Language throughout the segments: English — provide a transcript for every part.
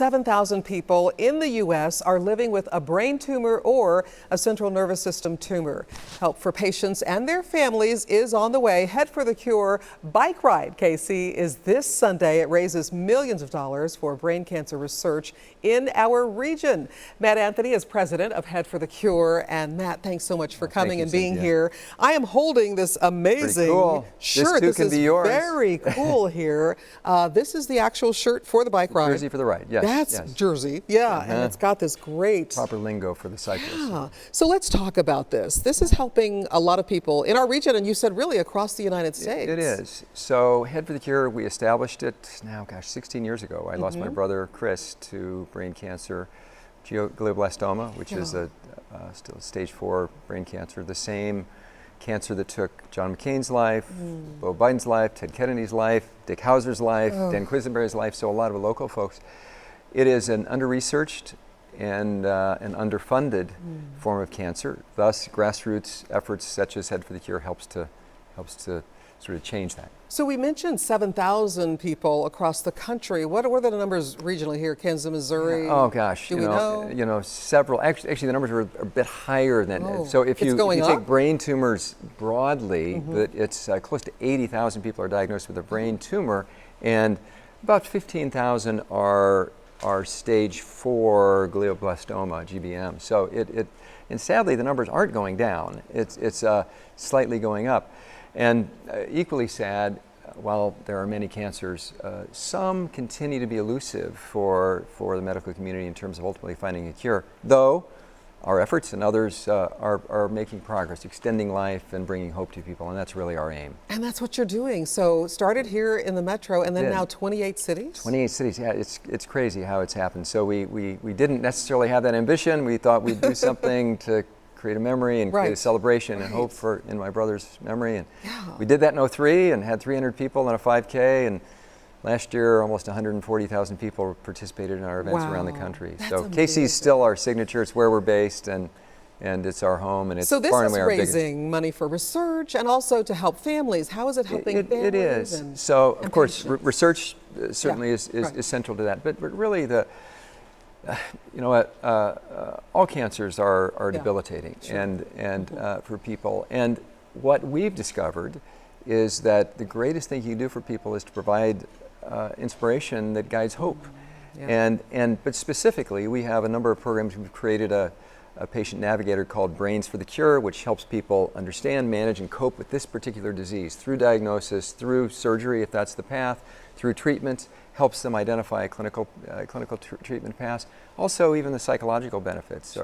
7,000 people in the U.S. are living with a brain tumor or a central nervous system tumor. Help for patients and their families is on the way. Head for the Cure bike ride, KC, is this Sunday. It raises millions of dollars for brain cancer research in our region. Matt Anthony is president of Head for the Cure. And Matt, thanks so much for coming and being here. I am holding this amazing shirt. This can be yours. Very cool here. This is the actual shirt for the bike ride. Jersey for the ride, yes. That's Jersey, and it's got this great proper lingo for the cyclist. Yeah. So let's talk about this. This is helping a lot of people in our region, and you said really across the United States. It is. So Head for the Cure, we established it now, 16 years ago. I lost my brother Chris to brain cancer, glioblastoma, which is still stage 4 brain cancer, the same cancer that took John McCain's life, Beau Biden's life, Ted Kennedy's life, Dick Hauser's life, Dan Quisenberry's life, so a lot of local folks. It is an under-researched and an underfunded form of cancer. Thus, grassroots efforts such as Head for the Cure helps to sort of change that. So we mentioned 7,000 people across the country. What are the numbers regionally here, Kansas, Missouri? Oh gosh, do we know? You know, several. Actually, the numbers are a bit higher than. So if you take brain tumors broadly, it's close to 80,000 people are diagnosed with a brain tumor, and about 15,000 are stage 4 glioblastoma, GBM. So and sadly the numbers aren't going down. It's slightly going up. And equally sad, while there are many cancers, some continue to be elusive for the medical community in terms of ultimately finding a cure, though our efforts and others are making progress, extending life and bringing hope to people, and that's really our aim. And that's what you're doing. So started here in the metro and then now 28 cities? 28 cities, yeah, it's crazy how it's happened. So we didn't necessarily have that ambition. We thought we'd do something to create a memory and create a celebration and hope in my brother's memory. And we did that in 2003 and had 300 people on a 5K, and last year almost 140,000 people participated in our events around the country. So KC is still our signature. It's where we're based, and it's our home, and it's so this far and is away our biggest. Raising money for research and also to help families. How is it helping families? It is. So of course research certainly is central to that, but really all cancers are debilitating and for people. And what we've discovered is that the greatest thing you can do for people is to provide inspiration that guides hope. But specifically, we have a number of programs. We've created a patient navigator called Brains for the Cure, which helps people understand, manage, and cope with this particular disease through diagnosis, through surgery if that's the path, through treatment, helps them identify clinical treatment paths. Also, even the psychological benefits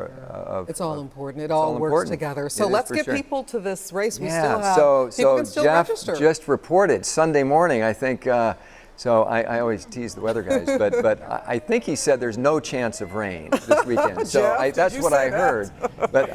it's all important. It all works together. So let's get people to this race. We still have people can still Jeff register. Just reported Sunday morning, I think. So I always tease the weather guys, but I think he said there's no chance of rain this weekend. So Jeff, that's what I heard. But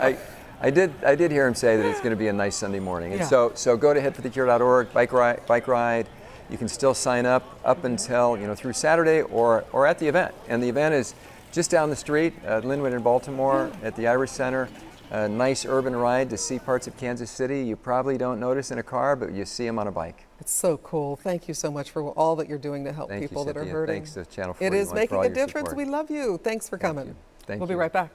I did hear him say that it's going to be a nice Sunday morning. And so go to headforthecure.org, bike ride. You can still sign up until through Saturday or at the event. And the event is just down the street, Linwood in Baltimore, at the Irish Center. A nice urban ride to see parts of Kansas City you probably don't notice in a car, but you see them on a bike. It's so cool. Thank you so much for all that you're doing to help people that are hurting. Thanks to Channel 41. It is making a difference. We love you. Thanks for coming. Thank you. We'll be right back.